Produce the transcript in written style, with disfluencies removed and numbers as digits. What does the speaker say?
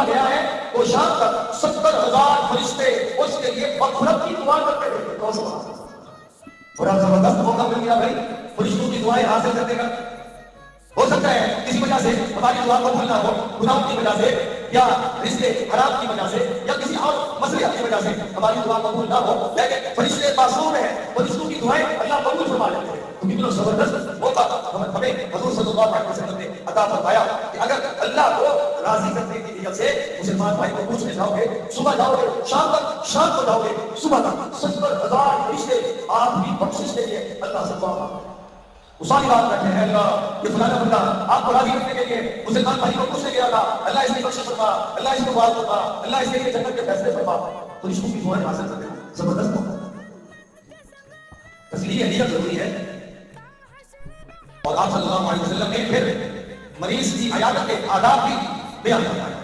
गया है वो शाम तक 70,000 फरिश्ते उसके लिए मग़फ़िरत की दुआ करते थे। तो बड़ा जबरदस्त मौका मिल गया भाई फरिश्तों की दुआएं हासिल करने का। हो सकता है किसी वजह से हमारी दुआ कबूल ना हो, गुनाहों की वजह से या रिश्ते हराम की वजह से या किसी और मसले की वजह से हमारी दुआ कबूल ना हो, लेकिन फरिश्ते मासूम हैं, फरिश्तों की दुआएं अल्लाह कबूल फरमा लेते हैं। तो कितना जबरदस्त मौका हमें हुजूर सल्लल्लाहु अलैहि वसल्लम ने अता फरमाया कि अगर अल्लाह को राजी करने की नियत से मुसलमान भाई को पूछने जाओगे, सुबह जाओगे, शाम तक, शाम को जाओगे, सुबह तक 70,000 फरिश्ते आपकी बख्शिश के लिए अल्लाह से दुआ मांगते हैं। सारी बात रखे हैं अल्लाह ये फलाना बंदा आपको राजी करने के लिए मुसलमान भाई को पूछने गया था, अल्लाह इसकी बख्शिश फरमा, अल्लाह इसको माफ फरमा, अल्लाह इसके लिए जन्नत के फैसले फरमा। तो इसको की दुआएं हासिल करते हैं, जबरदस्त मौका। इसलिए नियत जरूरी है। और आप सल्लल्लाहु अलैहि वसल्लम ने फिर मरीज की अयादत के आदाब भी बयान किया है।